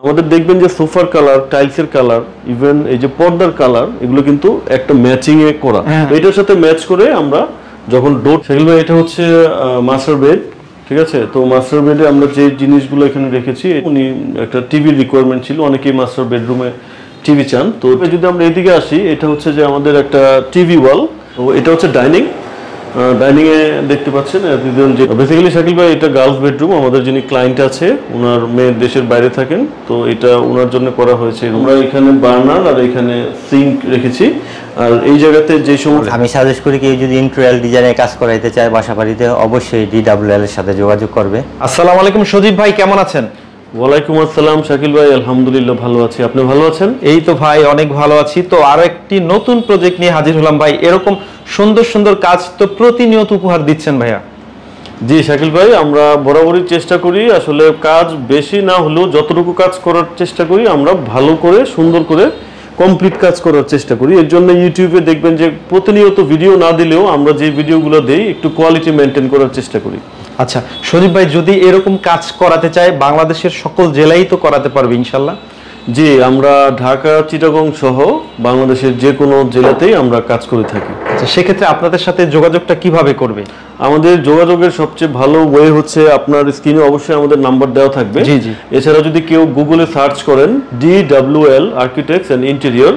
আমাদের দেখবেন যে সোফার কালার, টাইলসের কালার, ইভেন এই যে পর্দার কালার, এগুলো কিন্তু একটা ম্যাচিং এ করা। এটার সাথে ম্যাচ করে আমরা যখন ডোর, সেগুলো এটা হচ্ছে মাস্টার বেড, ঠিক আছে। তো মাস্টার বেডে আমরা যে জিনিসগুলো এখানে রেখেছি, উনি একটা টিভি রিকোয়ারমেন্ট ছিল, অনেকেই মাস্টার বেডরুমে টিভি চান। তো যদি আমরা এদিকে আসি, এটা হচ্ছে যে আমাদের একটা টিভি ওয়াল। তো এটা হচ্ছে ডাইনিং এ দেখতে পাচ্ছেন যে বেসিক্যালি শাকিল ভাই, এটা গার্লস বেডরুম। আমাদের যিনি ক্লায়েন্ট আছে, ওনার মেয়ে দেশের বাইরে থাকেন, তো এটা ওনার জন্য করা হয়েছে। আমরা এখানে বার্নার আর এখানে সিঙ্ক রেখেছি। আর এই জায়গাতে যে সময় আমি সাজেস্ট করি কেউ যদি ইন্টেরিয়র ডিজাইনের কাজ করাইতে চায় বাসা বাড়িতে, অবশ্যই DWL এর সাথে যোগাযোগ করবে। আসসালামু আলাইকুম সজীব ভাই, কেমন আছেন? ওয়ালাইকুম আসসালাম শাকিল ভাই, আলহামদুলিল্লাহ ভালো আছি। আপনি ভালো আছেন? এই তো ভাই অনেক ভালো আছি। তো আরো একটি নতুন প্রজেক্ট নিয়ে হাজির হলাম ভাই। এরকম সুন্দর সুন্দর কাজ তো প্রতিনিয়ত উপহার দিচ্ছেন ভাইয়া। জি শাকিল ভাই, আমরা বরাবরই চেষ্টা করি, আসলে কাজ বেশি না হলেও যতটুকু কাজ করার চেষ্টা করি, আমরা ভালো করে সুন্দর করে কমপ্লিট কাজ করার চেষ্টা করি। এর জন্য ইউটিউবে দেখবেন যে প্রতিনিয়ত ভিডিও না দিলেও আমরা যে ভিডিওগুলো দেই একটু কোয়ালিটি মেনটেন করার চেষ্টা করি। আচ্ছা সজীব ভাই, যদি এরকম কাজ করাতে চায় বাংলাদেশের সকল জেলায় তো করাতে পারবে ইনশাল্লাহ? জি, আমরা ঢাকা, চিটাগং সহ বাংলাদেশের যে কোনো জেলাতেই আমরা কাজ করে থাকি। আচ্ছা, সেক্ষেত্রে আপনাদের সাথে যোগাযোগটা কিভাবে করবে? আমাদের যোগাযোগের সবচেয়ে ভালো ওয়ে হচ্ছে, আপনার স্ক্রিনে অবশ্যই আমাদের নাম্বার দেওয়া থাকবে। জি জি। এছাড়া যদি কেউ গুগলে সার্চ করেন DWL আর্কিটেক্টস অ্যান্ড ইন্টেরিয়র,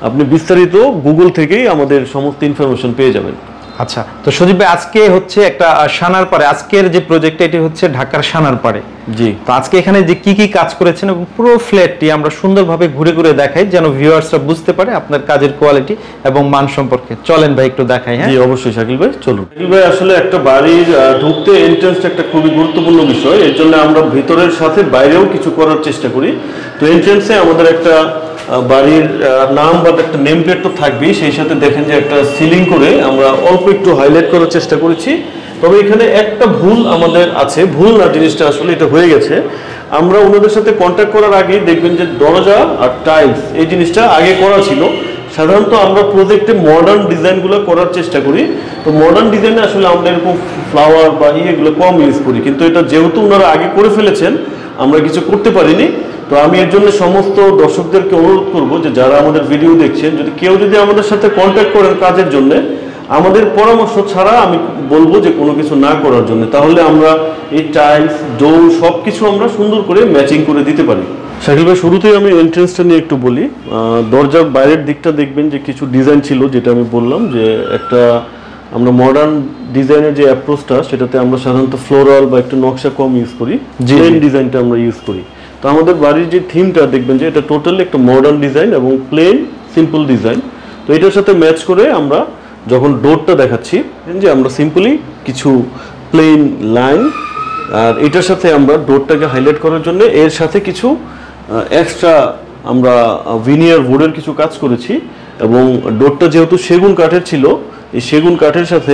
আপনি বিস্তারিত গুগল থেকেই আমাদের সমস্ত ইনফরমেশন পেয়ে যাবেন। আচ্ছা, তো সজীব ভাই আজকে হচ্ছে একটা সানার পাড়ে, আজকের যে প্রজেক্টটা এটি হচ্ছে ঢাকার সানার পাড়ে। জি। তো আজকে এখানে যে কি কি কাজ করেছেন এবং পুরো ফ্ল্যাটটি আমরা সুন্দরভাবে ঘুরে ঘুরে দেখাই, যেন ভিউয়ার্সরা বুঝতে পারে আপনার কাজের কোয়ালিটি এবং মান সম্পর্কে। চলেন ভাই একটু দেখাই। হ্যাঁ জি অবশ্যই শাকিল ভাই, চলুন। শাকিল ভাই, আসলে একটা বাড়ির ঢুকতে এন্ট্রান্সটা একটা খুবই গুরুত্বপূর্ণ বিষয়। এর জন্য আমরা ভিতরের সাথে বাইরেও কিছু করার চেষ্টা করি। তো এন্ট্রান্সে আমাদের একটা বাড়ির নাম বা একটা নেম প্লেট তো থাকবেই, সেই সাথে দেখেন যে একটা সিলিং করে আমরা অল্প একটু হাইলাইট করার চেষ্টা করেছি। তবে এখানে একটা ভুল আমাদের আছে, ভুল না, জিনিসটা আসলে এটা হয়ে গেছে। আমরা ওনাদের সাথে কন্ট্যাক্ট করার আগেই দেখবেন যে দরজা আর টাইলস এই জিনিসটা আগে করা ছিল। সাধারণত আমরা প্রজেক্টে মডার্ন ডিজাইনগুলো করার চেষ্টা করি। তো মডার্ন ডিজাইনে আসলে আমরা এরকম ফ্লাওয়ার বা এগুলো কম ইউজ করি, কিন্তু এটা যেহেতু ওনারা আগে করে ফেলেছেন, আমরা কিছু করতে পারিনি। তো আমি এর জন্য সমস্ত দর্শকদেরকে অনুরোধ করব যে যারা আমাদের ভিডিও দেখছেন, যদি কেউ আমাদের সাথে কন্ট্যাক্ট করেন কাজের জন্য, আমাদের পরামর্শ ছাড়া আমি বলবো যে কোনো কিছু না করার জন্য, তাহলে আমরা এই টাইলস, ডোর সব কিছু আমরা সুন্দর করে ম্যাচিং করে দিতে পারি। শাকিল ভাই, শুরুতেই আমি এন্ট্রান্সটা নিয়ে একটু বলি। দরজার বাইরের দিকটা দেখবেন যে কিছু ডিজাইন ছিল, যেটা আমি বললাম যে একটা আমরা মডার্ন ডিজাইনের যে অ্যাপ্রোচটা, সেটাতে আমরা সাধারণত ফ্লোরাল বা একটু নকশা কম ইউজ করি, প্লেন ডিজাইনটা আমরা ইউজ করি। তো আমাদের বাড়ির যে থিমটা দেখবেন যে এটা টোটালি একটা মডার্ন ডিজাইন এবং প্লেন সিম্পল ডিজাইন। তো এটার সাথে ম্যাচ করে আমরা যখন ডোরটা দেখাচ্ছি, যে আমরা সিম্পলি কিছু প্লেন লাইন, আর এটার সাথে আমরা ডোরটাকে হাইলাইট করার জন্য এর সাথে কিছু এক্সট্রা আমরা ভিনিয়ার বোর্ডের কিছু কাজ করেছি। এবং ডোরটা যেহেতু সেগুন কাঠের ছিল, এই সেগুন কাঠের সাথে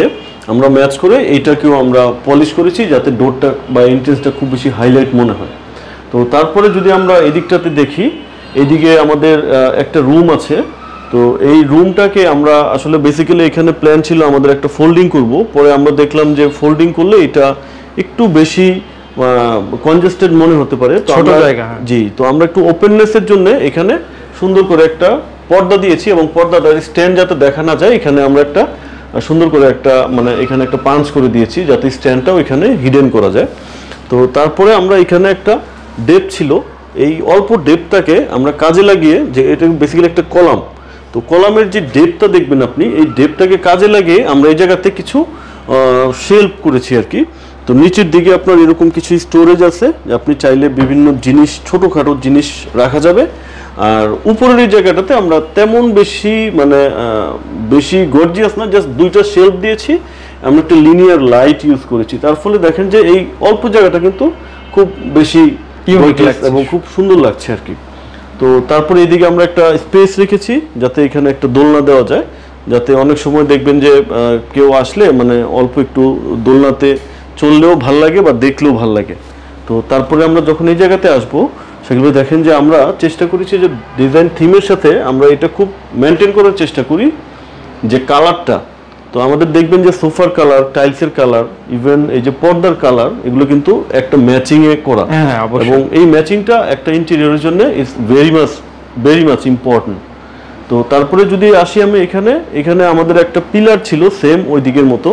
আমরা ম্যাচ করে এইটাকেও আমরা পলিশ করেছি, যাতে ডোরটা বা এন্ট্রেন্সটা খুব বেশি হাইলাইট মনে হয়। তো তারপরে যদি আমরা এদিকটাতে দেখি, এদিকে আমাদের একটা রুম আছে। তো এই রুমটাকে আমরা আসলে বেসিক্যালি এখানে প্ল্যান ছিল আমাদের একটা ফোল্ডিং করব, পরে আমরা দেখলাম যে ফোল্ডিং করলে এটা একটু বেশি কনজেস্টেড মনে হতে পারে, ছোট জায়গা। জি, তো আমরা একটু ওপেননেসের জন্য এখানে সুন্দর করে একটা পর্দা দিয়েছি, এবং পর্দাটার স্ট্যান্ড যাতে দেখা না যায়, এখানে আমরা একটা সুন্দর করে একটা এখানে একটা পাঞ্চ করে দিয়েছি, যাতে স্ট্যান্ডটাও এখানে হিডেন করা যায়। তো তারপরে আমরা এখানে একটা ডেপ ছিল, এই অল্প ডেপটাকে আমরা কাজে লাগিয়ে, যে এটা বেসিক্যালি একটা কলাম, তো কলামের যে ডেপটা দেখবেন আপনি, এই ডেপটাকে কাজে লাগিয়ে আমরা এই জায়গাতে কিছু শেলফ করেছি আর কি। তো নিচের দিকে আপনার এরকম কিছু স্টোরেজ আছে, আপনি চাইলে বিভিন্ন জিনিস, ছোটোখাটো জিনিস রাখা যাবে। আর উপরের এই জায়গাটাতে আমরা তেমন বেশি গর্জিয়াস না, জাস্ট দুইটা শেলফ দিয়েছি, আমরা একটা লিনিয়ার লাইট ইউজ করেছি। তার ফলে দেখেন যে এই অল্প জায়গাটা কিন্তু খুব বেশি এবং খুব সুন্দর লাগছে আর কি। তো তারপরে এদিকে আমরা একটা স্পেস রেখেছি, যাতে এখানে একটা দোলনা দেওয়া যায়, যাতে অনেক সময় দেখবেন যে কেউ আসলে অল্প একটু দোলনাতে চললেও ভাল লাগে বা দেখলেও ভাল লাগে। তো তারপরে আমরা যখন এই জায়গাতে আসবো, সেগুলো দেখেন যে আমরা চেষ্টা করেছি যে ডিজাইন থিমের সাথে আমরা এটা খুব মেনটেন করার চেষ্টা করি, যে কালারটা তো আমাদের দেখবেন যে সোফার কালার, টাইলসের কালার, ইভেন এই যে পর্দার কালার, এগুলো কিন্তু একটা ম্যাচিং এ করা, এবং এই ম্যাচিংটা একটা ইন্টেরিয়রের জন্য ইজ ভেরি মাচ ইম্পর্টেন্ট। তো তারপরে যদি আসি আমি এখানে আমাদের একটা পিলার ছিল সেম ওই দিকের মতো,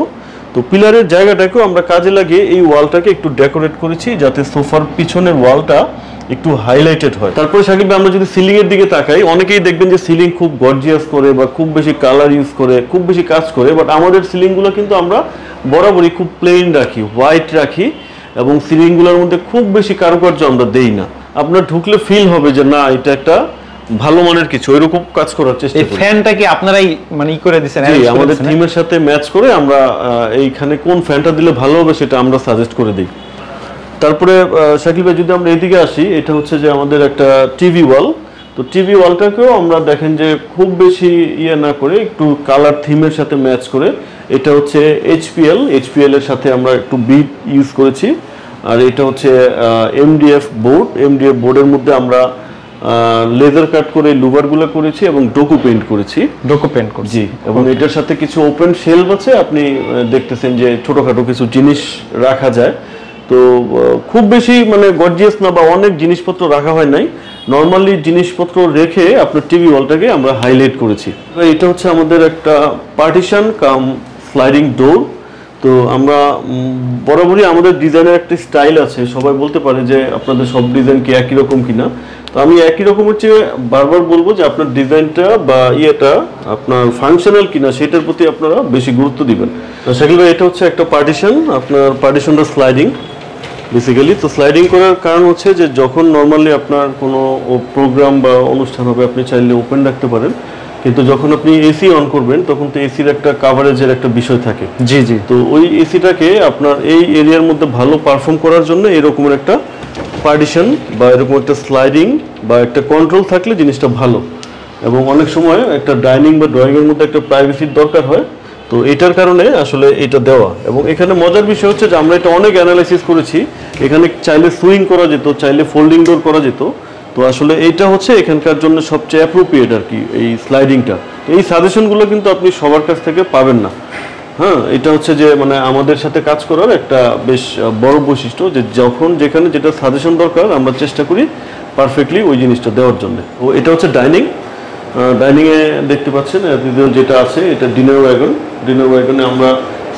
তো পিলারের জায়গাটাকেও আমরা কাজে লাগিয়ে এই ওয়ালটাকে একটু ডেকোরেট করেছি যাতে সোফার পিছনের ওয়ালটা একটু হাইলাইটেড হয়। তারপরে সাকিব ভাই আমরা যদি সিলিং এর দিকে তাকাই, অনেকেই দেখবেন যে সিলিং খুব গর্জিয়াস করে বা খুব বেশি কালার ইউজ করে, খুব বেশি কাজ করে, বাট আমাদের সিলিংগুলো কিন্তু আমরা বরাবরই খুব প্লেন রাখি, হোয়াইট রাখি, এবং সিলিংগুলোর মধ্যে খুব বেশি কারুকার্য আমরা দেই না। আপনার ঢুকলে ফিল হবে যে না এটা একটা ভালো মানের কিছু, এরকম কাজ করার চেষ্টা করি। ফ্যানটা কি আপনারাই মানে ই করে দিবেন? জি, আমাদের থিমের সাথে ম্যাচ করে আমরা এইখানে কোন ফ্যানটা দিলে ভালো হবে সেটা আমরা সাজেস্ট করে দিই। তারপরে শাকিল ভাই যদি আমরা এদিকে আসি, এটা হচ্ছে যে আমাদের একটা টিভি ওয়াল। তো টিভি ওয়ালটাকেও আমরা দেখেন যে খুব বেশি ইয়ে না করে একটু কালার থিমের সাথে ম্যাচ করে, এটা হচ্ছে এইচপিএল এর সাথে আমরা একটু বিট ইউজ করেছি, আর এটা হচ্ছে এমডিএফ বোর্ডের মধ্যে আমরা লেজার কাট করে লুভারগুলো করেছি এবং ডোকো পেইন্ট করেছি। জি, এবং এটার সাথে কিছু ওপেন শেলফ আছে, আপনি দেখতেছেন যে ছোটখাটো কিছু জিনিস রাখা যায়। তো খুব বেশি মানে গর্জিয়াস না বা অনেক জিনিসপত্র রাখা হয় নাই, নর্মালি জিনিসপত্র রেখে আপনার টিভি ওয়ালটাকে আমরা হাইলাইট করেছি। এটা হচ্ছে আমাদের একটা পার্টিশন কাম স্লাইডিং ডোর। তো আমরা বরাবরই আমাদের ডিজাইনের একটা স্টাইল আছে, সবাই বলতে পারে যে আপনাদের সব ডিজাইন কি একই রকম কিনা, তো আমি একই রকমের চেয়ে বারবার বলবো যে আপনার ডিজাইনটা বা ইয়েটা আপনার ফাংশনাল কিনা সেটার প্রতি আপনারা বেশি গুরুত্ব দিবেন। তো সেগুলো এটা হচ্ছে একটা পার্টিশন, আপনার পার্টিশনটা স্লাইডিং বেসিক্যালি। তো স্লাইডিং করার কারণ হচ্ছে যে যখন নর্মালি আপনার কোনো প্রোগ্রাম বা অনুষ্ঠান হবে আপনি চাইলে ওপেন রাখতে পারেন, কিন্তু যখন আপনি এসি অন করবেন তখন তো এসির একটা কাভারেজের একটা বিষয় থাকে। জি জি। তো ওই এসিটাকে আপনার এই এরিয়ার মধ্যে ভালো পারফর্ম করার জন্য এরকমের একটা পার্টিশন বা এরকম একটা স্লাইডিং বা একটা কন্ট্রোল থাকলে জিনিসটা ভালো, এবং অনেক সময় একটা ডাইনিং বা ড্রয়িংয়ের মধ্যে একটা প্রাইভেসির দরকার হয়, তো এটার কারণে আসলে এটা দেওয়া। এবং এখানে মজার বিষয় হচ্ছে যে আমরা এটা অনেক অ্যানালাইসিস করেছি, এখানে চাইলে সুইং করা যেত, চাইলে ফোল্ডিং ডোর করা যেত, তো আসলে এইটা হচ্ছে এখানকার জন্য সবচেয়ে অ্যাপ্রোপ্রিয়েট আর কি এই স্লাইডিংটা। এই সাজেশনগুলো কিন্তু আপনি সবার কাছ থেকে পাবেন না। হ্যাঁ, এটা হচ্ছে যে মানে আমাদের সাথে কাজ করার একটা বেশ বড় বৈশিষ্ট্য, যে যখন যেখানে যেটা সাজেশন দরকার আমরা চেষ্টা করি পারফেক্টলি ওই জিনিসটা দেওয়ার জন্য। ও এটা হচ্ছে ডাইনিংয়ে দেখতে পাচ্ছেন যেটা আছে এটা ডিনার ওয়াগনে আমরা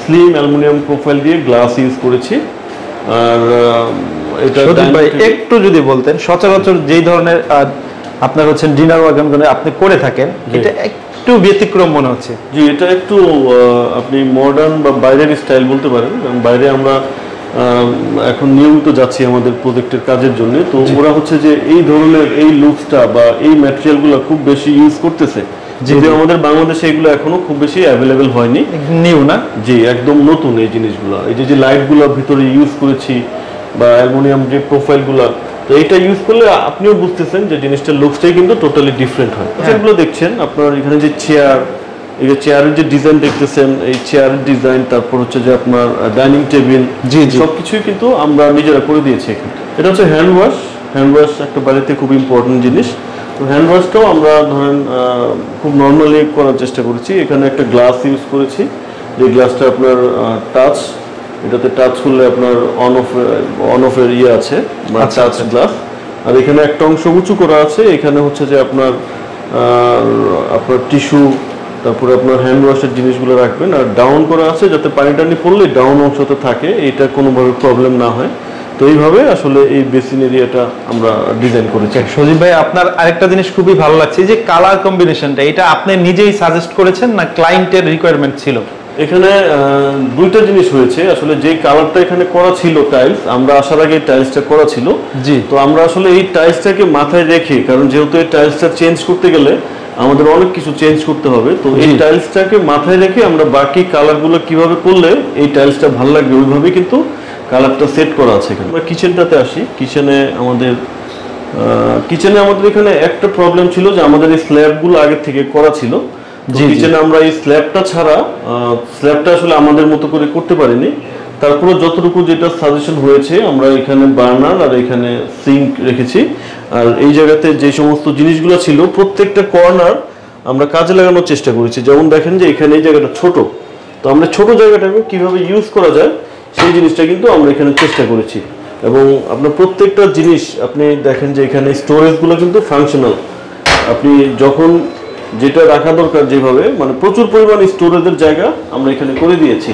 স্লিম অ্যালুমিনিয়াম প্রোফাইল দিয়ে গ্লাস ইউজ করেছি। আর এটা একটু যদি বলতেন সচরাচর যেই ধরনের আপনার হচ্ছে ডিনার ওয়াগনগুলো আপনি করে থাকেন, এটা একটু ব্যতিক্রম মনে হচ্ছে। জি, এটা একটু আপনি মডার্ন বা বাইরের স্টাইল বলতে পারেন, কারণ বাইরে আমরা এখন নিয়মিত যাচ্ছি আমাদের প্রজেক্টের কাজের জন্য, তো ওরা হচ্ছে যে এই ধরনের এই লুকসটা বা এই ম্যাটেরিয়ালগুলো খুব বেশি ইউজ করতেছে, যদিও আমাদের বাংলাদেশে এগুলো এখনো খুব বেশি অ্যাভেলেবেল হয়নি, নিউ না। জি, একদম নতুন এই জিনিসগুলো। এই যে লাইটগুলো ভিতরে ইউজ করেছি বা অ্যালুমিনিয়াম যে প্রোফাইলগুলো, তো এইটা ইউজ করলে আপনিও বুঝতেছেন যে জিনিসটার লুকসটাই কিন্তু টোটালি ডিফারেন্ট হয়। যেগুলো দেখছেন আপনার এখানে যে এই যে চেয়ারের যে ডিজাইন দেখতেছেন, এই চেয়ারের ডিজাইন, তারপর হচ্ছে যে আপনার ডাইনিং টেবিল, সবকিছুই কিন্তু আমরা নিজেরা করে দিয়েছি এখানে। এটা হচ্ছে হ্যান্ড ওয়াশ একটা বাড়িতে খুব ইম্পর্টেন্ট জিনিস। তো হ্যান্ড ওয়াশটাও আমরা ধরেন খুব নর্মালি করার চেষ্টা করেছি। এখানে একটা গ্লাস ইউজ করেছি, যে গ্লাসটা আপনার টাচ, এটাতে টাচ করলে আপনার অন অফের ইয়ে আছে বা টাচ গ্লাস। আর এখানে একটা অংশ উঁচু করা আছে, এখানে হচ্ছে যে আপনার টিস্যু, তারপরে আপনার হ্যান্ড ওয়াশের জিনিসগুলো রাখবেন। আর ডাউন করা আছে যাতে পানি টানি পড়লে ডাউন অংশতে থাকে, এটা কোনোভাবে প্রবলেম না হয়। তো এইভাবে আসলে এই বেসিন এরিয়াটা আমরা ডিজাইন করেছি। সজীব ভাই, আপনার আরেকটা জিনিস খুবই ভালো লাগছে, যে কালার কম্বিনেশনটা, এটা আপনি নিজেই সাজেস্ট করেছেন না ক্লায়েন্টের রিকোয়ারমেন্ট ছিল? এখানে দুইটা জিনিস হয়েছে আসলে। যে কালারটা এখানে করা ছিল টাইলস, আমরা আসার আগে টাইলসটা করা ছিল, জি, তো আমরা আসলে এই টাইলসটাকে মাথায় রেখে, কারণ যেহেতু এই টাইলসটা চেঞ্জ করতে গেলে আমাদের অনেক কিছু চেঞ্জ করতে হবে, তো এই টাইলসটাকে মাথায় রেখে আমরা বাকি কালারগুলো কিভাবে করলে এই টাইলসটা ভালো লাগবে ওইভাবেই কিন্তু কালারটা সেট করা আছে এখানে। আমরা কিচেনটাতে আসি। কিচেনে আমাদের এখানে একটা প্রবলেম ছিল যে আমাদের এই স্ল্যাবগুলো আগে থেকে করা ছিল, কিচেনে আমরা এই স্ল্যাবটা ছাড়া স্ল্যাবটা আসলে আমাদের মতো করে করতে পারিনি। তারপরে যতটুকু যেটা সাজেশন হয়েছে, আমরা এখানে বার্নার আর এখানে সিঙ্ক রেখেছি। আর এই জায়গাতে যে সমস্ত জিনিসগুলো ছিল প্রত্যেকটা কর্নার আমরা কাজে লাগানোর চেষ্টা করেছি। যেমন দেখেন যে এখানে এই জায়গাটা ছোট, তো আমরা ছোট জায়গাটাকে কিভাবে ইউজ করা যায় সেই জিনিসটা কিন্তু আমরা এখানে চেষ্টা করেছি। এবং আপনার প্রত্যেকটা জিনিস আপনি দেখেন যে এখানে স্টোরেজগুলো কিন্তু ফাংশনাল। আপনি যখন যেটা রাখা দরকার যেভাবে, মানে প্রচুর পরিমাণ স্টোরেজের জায়গা আমরা এখানে করে দিয়েছি।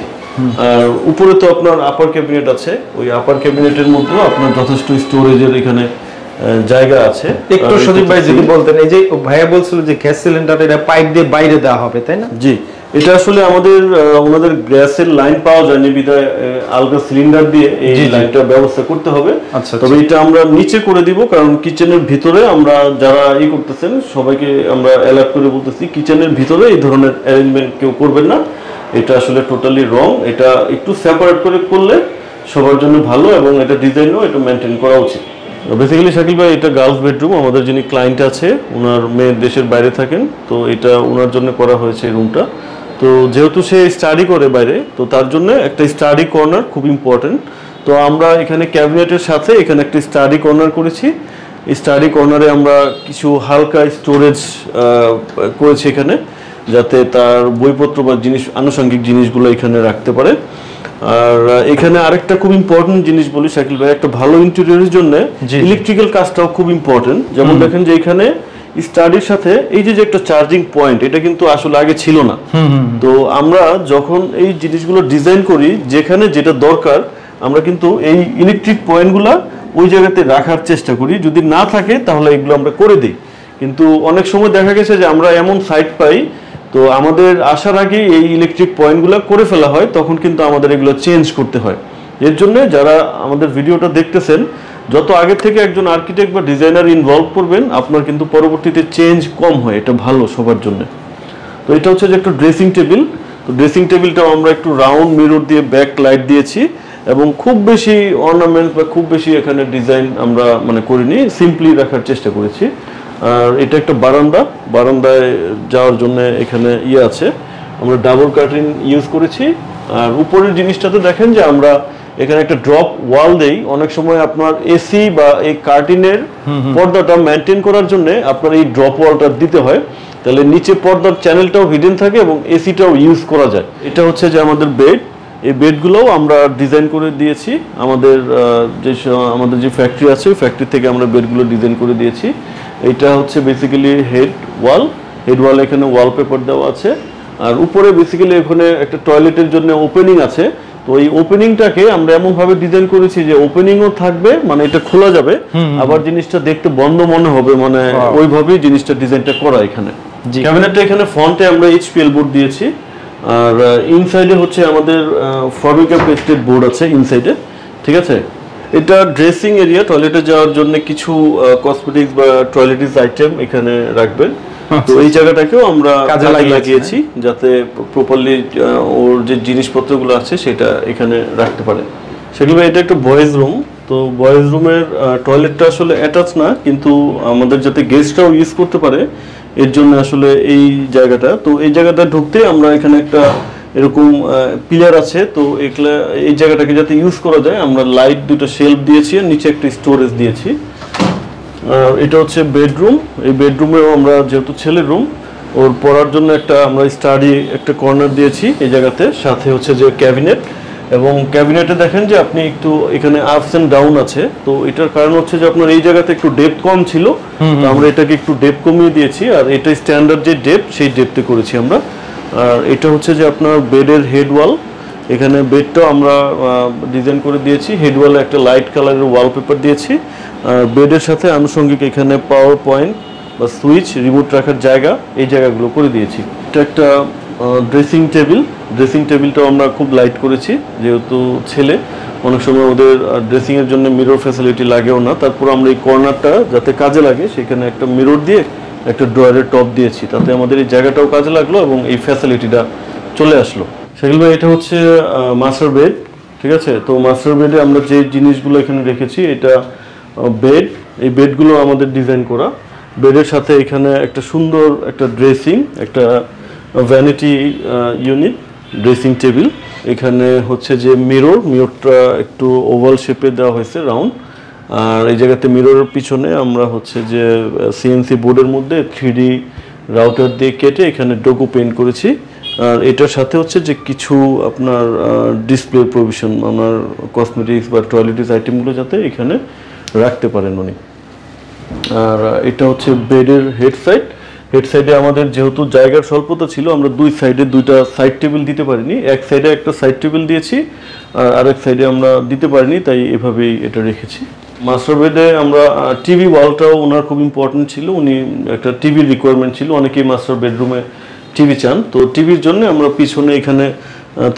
আর উপরে তো আপনার আপার ক্যাবিনেট আছে, ওই আপার ক্যাবিনেটের মধ্যেও আপনার যথেষ্ট স্টোরেজের এখানে জায়গা আছে। একটু সজীব ভাই যদি বলতেন, এই যে ভাইয়া বলছিল যে গ্যাস সিলিন্ডার এটা পাইপ দিয়ে বাইরে দেওয়া হবে, তাই না? জি, এটা আসলে ওনাদের গ্যাসের লাইন পাওয়া যায়নি বিধায় আলগা সিলিন্ডার দিয়ে এই লাইনটা ব্যবস্থা করতে হবে। তবে এটা আমরা নিচে করে দিব, কারণ কিচেনের ভিতরে আমরা যারা করতেছেন সবাইকে আমরা অ্যালার্ট করে বলতেছি কিচেনের ভিতরে এই ধরনের অ্যারেঞ্জমেন্ট কেউ করবেন না, এটা আসলে টোটালি রং। এটা একটু সেপারেট করে করলে সবার জন্য ভালো এবং এটা ডিজাইনও এটা মেনটেন করা উচিত। বেসিক্যালি শাকিল ভাই, এটা গার্লস বেডরুম। আমাদের যিনি ক্লায়েন্ট আছে ওনার মেয়ে দেশের বাইরে থাকেন, তো এটা ওনার জন্য করা হয়েছে এই রুমটা। তো যেহেতু সে স্টাডি করে বাইরে, তো তার জন্য একটা স্টাডি কর্নার খুব ইম্পর্টেন্ট। তো আমরা এখানে ক্যাবিনেটের সাথে এখানে একটা স্টাডি কর্নার করেছি। স্টাডি কর্নারে আমরা কিছু হালকা স্টোরেজ করেছি এখানে, যাতে তার বইপত্র বা আনুষঙ্গিক জিনিসগুলো এখানে রাখতে পারে। আর এখানে আরেকটা খুব ইম্পর্টেন্ট জিনিস বলি শাকিল ভাই, একটা ভালো ইন্টেরিয়রের জন্য ইলেকট্রিক্যাল কাজটাও খুব ইম্পর্টেন্ট। যেমন দেখেন যে এখানে স্টাডির সাথে এই যে একটা চার্জিং পয়েন্ট, এটা কিন্তু আসলে আগে ছিল না। তো আমরা যখন এই জিনিসগুলো ডিজাইন করি, যেখানে যেটা দরকার আমরা কিন্তু এই ইলেকট্রিক পয়েন্টগুলো ওই জায়গাতে রাখার চেষ্টা করি। যদি না থাকে তাহলে এগুলো আমরা করে দিই। কিন্তু অনেক সময় দেখা গেছে যে আমরা এমন সাইট পাই, তো আমাদের আসার আগে এই ইলেকট্রিক পয়েন্টগুলো করে ফেলা হয়, তখন কিন্তু আমাদের এগুলো চেঞ্জ করতে হয়। এর জন্য যারা আমাদের ভিডিওটা দেখতেছেন, যত আগে থেকে একজন আর্কিটেক্ট বা ডিজাইনার ইনভলভ করবেন, আপনার কিন্তু পরবর্তীতে চেঞ্জ কম হয়, এটা ভালো সবার জন্য। তো এটা হচ্ছে যে একটা ড্রেসিং টেবিল। তো ড্রেসিং টেবিলটাও আমরা একটু রাউন্ড মিরর দিয়ে ব্যাক লাইট দিয়েছি, এবং খুব বেশি অর্নামেন্ট বা খুব বেশি এখানে ডিজাইন আমরা করিনি, সিম্পলি রাখার চেষ্টা করেছি। আর এটা একটা বারান্দায় যাওয়ার জন্য এখানে আছে, আমরা ডাবল কার্টেন ইউজ করেছি। আর উপরের জিনিসটাতে দেখেন যে আমরা এখানে একটা ড্রপ ওয়াল দেই। অনেক সময় আপনার এসি বা এই কার্টেনের পর্দাটা মেনটেন করার জন্য আপনার এই ড্রপ ওয়ালটা দিতে হয়, তাহলে নিচে পর্দার চ্যানেলটাও হিডেন থাকে এবং এসিটাও ইউজ করা যায়। এটা হচ্ছে যে আমাদের বেড, এই বেডগুলোও আমরা ডিজাইন করে দিয়েছি। আমাদের যে ফ্যাক্টরি আছে, ফ্যাক্টরি থেকে আমরা বেডগুলো ডিজাইন করে দিয়েছি। এটা হচ্ছে বেসিক্যালি হেড ওয়াল এখানে ওয়ালপেপার দেওয়া আছে। আর উপরে বেসিক্যালি এখানে একটা টয়লেটের জন্য ওপেনিং আছে। তো এই ওপেনিংটাকে আমরা এমনভাবে ডিজাইন করেছি যে ওপেনিংও থাকবে, মানে এটা খোলা যাবে, আবার জিনিসটা দেখতে বন্ধ মনে হবে, ওইভাবেই জিনিসটা ডিজাইনটা করা। এখানে ক্যাবিনেটটা এখানে ফ্রন্টে আমরা এইচপিএল বোর্ড দিয়েছি, আর ইনসাইডে হচ্ছে আমাদের ফর্মিকা পেস্টেড বোর্ড আছে ইনসাইডে, ঠিক আছে। এটা ড্রেসিং এরিয়া, টয়লেটে যাওয়ার জন্য কিছু কসমেটিক্স বা টয়লেটিস আইটেম এখানে রাখবেন। তো এই জায়গাটাকেও আমরা কাজে লাগিয়েছি, যাতে প্রপারলি ওর যে জিনিসপত্রগুলো আছে সেটা এখানে রাখতে পারে। সেগুলো এটা একটা বয়েজ রুম। তো বয়েজ রুমের টয়লেটটা আসলে অ্যাটাচ না, কিন্তু আমাদের যাতে গেস্টরাও ইউজ করতে পারে এর জন্য আসলে এই জায়গাটা। তো এই জায়গাটা ঢুকতে আমরা এখানে একটা এরকম পিলার আছে, তো এই জায়গাটাকে যাতে ইউজ করা যায় আমরা লাইট দুটো শেলফ দিয়েছি, আর নিচে একটা স্টোরেজ দিয়েছি। এটা হচ্ছে বেডরুম। এই বেডরুমেও আমরা যেহেতু ছেলের রুম, ওর পড়ার জন্য আমরা স্টাডি একটা কর্নার দিয়েছি এই জায়গাতে, সাথে হচ্ছে যে ক্যাবিনেট। এবং ক্যাবিনেটে দেখেন যে আপনি একটু এখানে আপস এন্ড ডাউন আছে। তো এটার কারণ হচ্ছে যে আপনার এই জায়গাতে একটু ডেপথ কম ছিল, তো আমরা এটাকে একটু ডেপথ কমিয়ে দিয়েছি, আর এটা স্ট্যান্ডার্ড যে ডেপথ সেই ডেপথে করেছি আমরা। আর এটা হচ্ছে যে আপনার বেডের হেড ওয়াল, এখানে বেডটাও আমরা ডিজাইন করে দিয়েছি। হেড ওয়ালে একটা লাইট কালারের ওয়ালপেপার দিয়েছি, আর বেডের সাথে আনুষঙ্গিক এখানে পাওয়ার পয়েন্ট বা সুইচ, রিমোট রাখার জায়গা, এই জায়গাগুলো করে দিয়েছি। এটা একটা ড্রেসিং টেবিলটাও আমরা খুব লাইট করেছি, যেহেতু ছেলে অনেক সময় ওদের ড্রেসিংয়ের জন্য মিরর ফ্যাসিলিটি লাগেও না। তারপর আমরা এই কর্নারটা যাতে কাজে লাগে সেখানে একটা মিরর দিয়ে একটা ড্রয়ারের টপ দিয়েছি, তাতে আমাদের এই জায়গাটাও কাজে লাগলো এবং এই ফ্যাসিলিটিটা চলে আসলো। সেগুলো এটা হচ্ছে মাস্টার বেড, ঠিক আছে। তো মাস্টার বেডে আমরা যে জিনিসগুলো এখানে রেখেছি, এটা বেড, এই বেডগুলো আমাদের ডিজাইন করা। বেডের সাথে এখানে একটা সুন্দর একটা ড্রেসিং, একটা ভ্যানিটি ইউনিট, ড্রেসিং টেবিল। এখানে হচ্ছে যে মিররটা একটু ওভাল শেপে দেওয়া হয়েছে, রাউন্ড। আর এই জায়গাতে মিররের পিছনে আমরা হচ্ছে যে সিএনসি বোর্ডের মধ্যে 3D রাউটার দিয়ে কেটে এখানে ডোকো পেইন্ট করেছি। আর এটার সাথে হচ্ছে যে কিছু আপনার ডিসপ্লে প্রভিশন, আপনার কসমেটিক্স বা টয়লেটিস আইটেমগুলো যাতে এখানে রাখতে পারেন উনি। আর এটা হচ্ছে বেডের হেড সাইডে আমাদের যেহেতু জায়গার স্বল্পতা ছিল, আমরা দুই সাইডে দুইটা সাইড টেবিল দিতে পারিনি। এক সাইডে একটা সাইড টেবিল দিয়েছি আর আরেক সাইডে আমরা দিতে পারিনি, তাই এভাবেই এটা রেখেছি। মাস্টার বেডে আমরা টিভি ওয়ালটাও ওনার খুব ইম্পর্টেন্ট ছিল, উনি একটা টিভির রিকোয়ারমেন্ট ছিল, অনেকেই মাস্টার বেডরুমে টিভি চান। তো টিভির জন্য আমরা পিছনে এখানে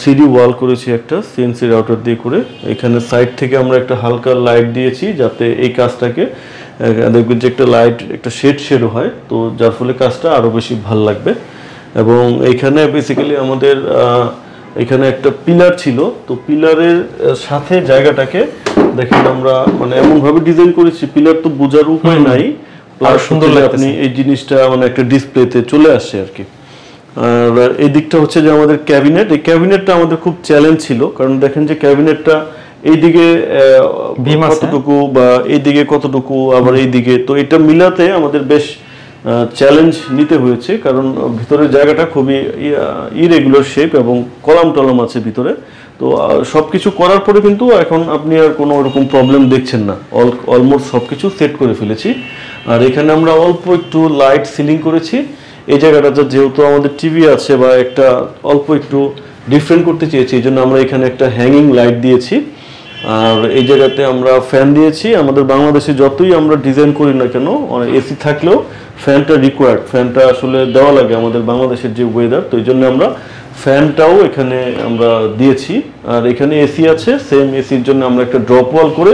3D ওয়াল করেছি একটা সিএনসি রাউটার দিয়ে করে। এখানে সাইড থেকে আমরা একটা হালকা লাইট দিয়েছি যাতে এই কাজটাকে দেখবেন যে একটা লাইট একটা শেডও হয়, তো যার ফলে কাজটা আরও বেশি ভালো লাগবে। এবং এইখানে বেসিক্যালি আমাদের এখানে একটা পিলার ছিল, তো পিলারের সাথে জায়গাটাকে দেখেন আমরা মানে এমনভাবে ডিজাইন করেছি, পিলার তো বোঝার উপায় নাই, প্লাস সুন্দর আপনি এই জিনিসটা মানে একটা ডিসপ্লেতে চলে আসছে আর কি। আর এই দিকটা হচ্ছে যে আমাদের ক্যাবিনেট, এই ক্যাবিনেটটা আমাদের খুব চ্যালেঞ্জ ছিল, কারণ দেখেন যে ক্যাবিনেটটা এইদিকে কতটুকু বা এইদিকে কতটুকু আবার এইদিকে, তো এটা মিলাতে আমাদের বেশ চ্যালেঞ্জ নিতে হয়েছে, কারণ ভিতরের জায়গাটা খুবই ইরেগুলার শেপ এবং কলাম টলাম আছে ভিতরে। তো সবকিছু করার পরে কিন্তু এখন আপনি আর কোনো রকম প্রবলেম দেখছেন না, অলমোস্ট সবকিছু সেট করে ফেলেছি। আর এখানে আমরা অল্প একটু লাইট সিলিং করেছি এই জায়গাটাতে, যেহেতু আমাদের টিভি আছে বা একটা অল্প একটু ডিফারেন্ট করতে চেয়েছি, এই জন্য আমরা এখানে একটা হ্যাঙ্গিং লাইট দিয়েছি। আর এই জায়গাতে আমরা ফ্যান দিয়েছি। আমাদের বাংলাদেশে যতই আমরা ডিজাইন করি না কেন, এসি থাকলেও ফ্যানটা রিকোয়ার্ড, ফ্যানটা আসলে দেওয়া লাগে আমাদের বাংলাদেশের যে ওয়েদার, তো এই জন্য আমরা ফ্যানটাও এখানে আমরা দিয়েছি। আর এখানে এসি আছে, সেম এসির জন্য আমরা একটা ড্রপ ওয়াল করে,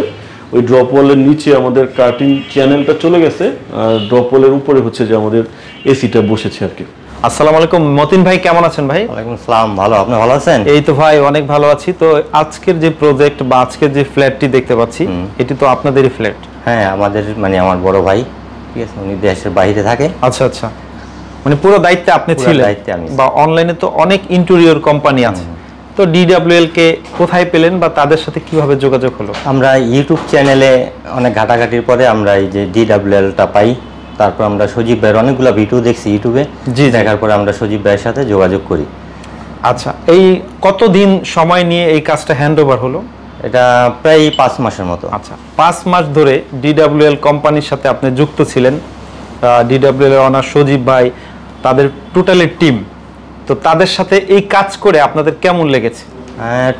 ওই ড্রপ ওয়ালের নিচে আমাদের কাটিং চ্যানেলটা চলে গেছে, আর ড্রপ ওয়ালের উপরে হচ্ছে যে আমাদের এসিটা বসেছে আর কি। আসসালামু আলাইকুম মতিন ভাই, কেমন আছেন ভাই? ওয়ালাইকুম আসসালাম, ভালো, আপনি ভালো আছেন? এই তো ভাই অনেক ভালো আছি। তো আজকের যে প্রজেক্ট বা আজকের যে ফ্ল্যাটটি দেখতে পাচ্ছি, এটি তো আপনাদেরই ফ্ল্যাট? হ্যাঁ, আমাদের মানে আমার বড় ভাই, ঠিক আছে, উনি দেশের বাইরে থাকে। আচ্ছা আচ্ছা, মানে পুরো দায়িত্বে আপনি ছিলেন? দায়িত্বে আমি। বা অনলাইনে তো অনেক ইন্টেরিয়র কোম্পানি আছে, তো ডিডব্লিউএল কে কোথায় পেলেন বা তাদের সাথে কিভাবে যোগাযোগ হলো? আমরা ইউটিউব চ্যানেলে অনেক ঘাটাঘাটির পরে আমরা এই যে ডিডব্লিউএলটা পাই, তারপর আমরা সজীব ভাইয়ের অনেকগুলো ভিডিও দেখছি ইউটিউবে, দেখার পরে আমরা সজীব ভাইয়ের সাথে যোগাযোগ করি। আচ্ছা, এই কতদিন সময় নিয়ে এই কাজটা হ্যান্ড ওভার হলো? এটা প্রায় 5 মাসের মতো। আচ্ছা, 5 মাস ধরে ডিডব্লিউএল কোম্পানির সাথে আপনি যুক্ত ছিলেন, ডিডব্লিউএল এর অনার সজীব ভাই, তাদের টোটালি টিম, তো তাদের সাথে এই কাজ করে আপনাদের কেমন লেগেছে?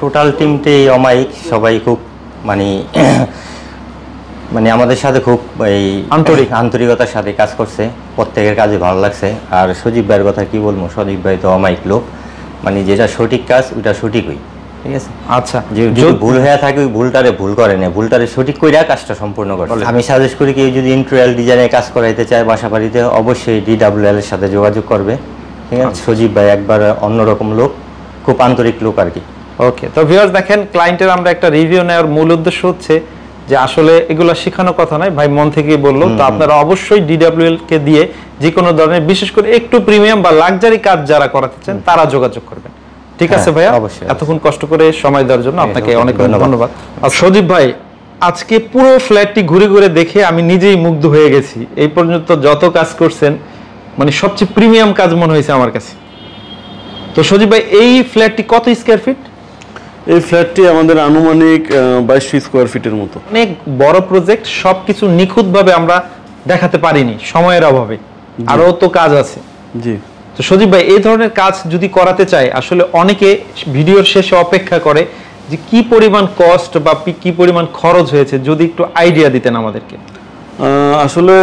টোটাল টিমটাই অমায়িক, সবাই খুব মানে মানে আমাদের সাথে খুব এই আন্তরিকতার সাথে কাজ করছে, প্রত্যেকের কাজে ভালো লাগছে। আর সজীব ভাইয়ের কথা কি বলবো, সজীব ভাই তো অমায়িক লোক, মানে যেটা সঠিক কাজ ওইটা সঠিকই, ঠিক আছে। আচ্ছা, যদি ভুল হয়ে থাকে ওই ভুলটারে ভুল করে না, ভুলটারে সঠিক কইরা কাজটা সম্পূর্ণ করে। আমি সাজেস্ট করি কেউ যদি ইন্টেরিয়র ডিজাইনে কাজ করাইতে চায় বাসা বাড়িতে, অবশ্যই ডিডব্লিউএল এর সাথে যোগাযোগ করবে, ঠিক আছে। সজীব ভাই একবার অন্যরকম লোক, খুব আন্তরিক লোক আর কি। ওকে, তো ভিউয়ার্স দেখেন, ক্লায়েন্টের আমরা একটা রিভিউ নেওয়ার মূল উদ্দেশ্য হচ্ছে যে আসলে এগুলো শেখানোর কথা নয়, ভাই মন থেকেই বললো। তো আপনারা অবশ্যই ডিডব্লিউএল কে দিয়ে যে কোনো ধরনের, বিশেষ করে একটু প্রিমিয়াম বা লাক্সারি কাজ যারা করাতে চান তারা যোগাযোগ করবেন, ঠিক আছে ভাইয়া? অবশ্যই। এতক্ষণ কষ্ট করে সময় দেওয়ার জন্য আপনাকে অনেক ধন্যবাদ। আর সজীব ভাই, আজকে পুরো ফ্ল্যাটটি ঘুরে ঘুরে দেখে আমি নিজেই মুগ্ধ হয়ে গেছি। এই পর্যন্ত যত কাজ করছেন, মানে সবচেয়ে প্রিমিয়াম কাজ মনে হয়েছে আমার কাছে। তো সজীব ভাই, এই ফ্ল্যাটটি কত স্কয়ার ফিট? এই ফ্ল্যাটটি আমাদের আনুমানিক 2200 স্কয়ার ফিটের মতো। অনেক বড় প্রজেক্ট, সবকিছু নিখুঁতভাবে আমরা দেখাতে পারিনি সময়ের অভাবে, আরও তো কাজ আছে। জি। তো সজীব ভাই, এই ধরনের কাজ যদি করাতে চায়, আসলে অনেকে ভিডিওর শেষে অপেক্ষা করে যে কি পরিমাণ কস্ট বা কি পরিমাণ খরচ হয়েছে, যদি একটু আইডিয়া দিতেন আমাদেরকে। আসলে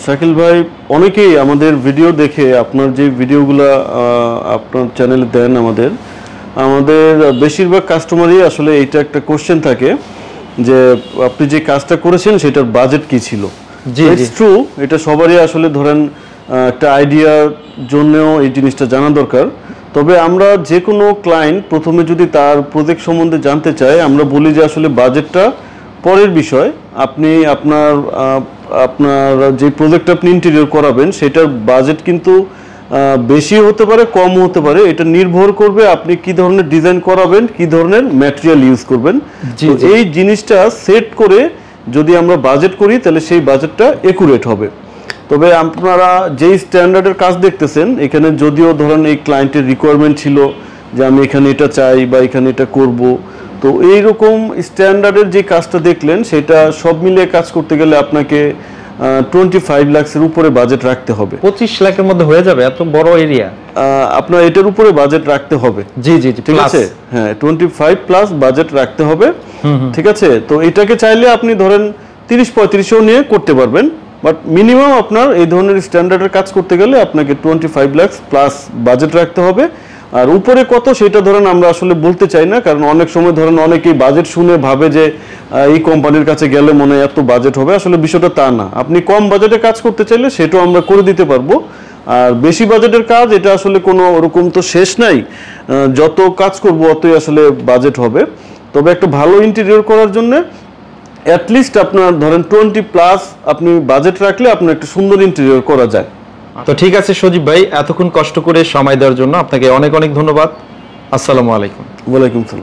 শাকিল ভাই, অনেকেই আমাদের ভিডিও দেখে, আপনার যে ভিডিওগুলো আপনার চ্যানেলে দেন, আমাদের বেশিরভাগ কাস্টমারই আসলে এইটা একটা কোশ্চেন থাকে যে আপনি যে কাজটা করেছেন সেটার বাজেট কি ছিল। জি, ইটস ট্রু, এটা সবারই আসলে ধরেন একটা আইডিয়ার জন্যও এই জিনিসটা জানা দরকার। তবে আমরা যে কোনো ক্লায়েন্ট প্রথমে যদি তার প্রজেক্ট সম্বন্ধে জানতে চায়, আমরা বলি যে আসলে বাজেটটা পরের বিষয়, আপনি আপনার যে প্রজেক্ট আপনি ইন্টেরিয়র করাবেন সেটার বাজেট কিন্তু বেশি হতে পারে, কম হতে পারে, এটা নির্ভর করবে আপনি কি ধরনের ডিজাইন করাবেন, কি ধরনের ম্যাটেরিয়াল ইউজ করবেন। এই জিনিসটা সেট করে যদি আমরা বাজেট করি তাহলে সেই বাজেটটা একুরেট হবে। তবে আপনারা যেই স্ট্যান্ডার্ডের কাজ দেখতেছেন এখানে, যদিও ধরেন এই ক্লায়েন্টের রিকোয়ারমেন্ট ছিল যে আমি এখানে এটা চাই বা এখানে এটা করব, তো এইরকম স্ট্যান্ডার্ডের যে কাজটা দেখলেন সেটা সব মিলিয়ে কাজ করতে গেলে আপনাকে 25 লাখের উপরে বাজেট রাখতে হবে। 25 লাখের মধ্যে হয়ে যাবে? এত বড় এরিয়া আপনার এটার উপরে বাজেট রাখতে হবে। জি জি, ঠিক আছে, হ্যাঁ 25 প্লাস বাজেট রাখতে হবে। ঠিক আছে, তো এটাকে চাইলে আপনি ধরেন 30-35ও নিয়ে করতে পারবেন, বাট মিনিমাম আপনার এই ধরনের স্ট্যান্ডার্ডের কাজ করতে গেলে আপনাকে 25 লাখ প্লাস বাজেট রাখতে হবে। আর উপরে কত সেটা ধরেন আমরা আসলে বলতে চাই না, কারণ অনেক সময় ধরেন অনেকেই বাজেট শুনে ভাবে যে এই কোম্পানির কাছে গেলে মনে হয় এত বাজেট হবে, আসলে বিষয়টা তা না। আপনি কম বাজেটে কাজ করতে চাইলে সেটাও আমরা করে দিতে পারবো। আর বেশি বাজেটের কাজ এটা আসলে কোনো ওরকম তো শেষ নাই, যত কাজ করবো অতই আসলে বাজেট হবে। তবে একটা ভালো ইন্টেরিয়র করার জন্য অ্যাটলিস্ট আপনার ধরেন 20 প্লাস আপনি বাজেট রাখলে আপনার একটা সুন্দর ইন্টেরিয়র করা যায়। তো ঠিক আছে সজীব ভাই, এতক্ষণ কষ্ট করে সময় দেওয়ার জন্য আপনাকে অনেক অনেক ধন্যবাদ। আসসালামু আলাইকুম। ওয়ালাইকুম সালাম।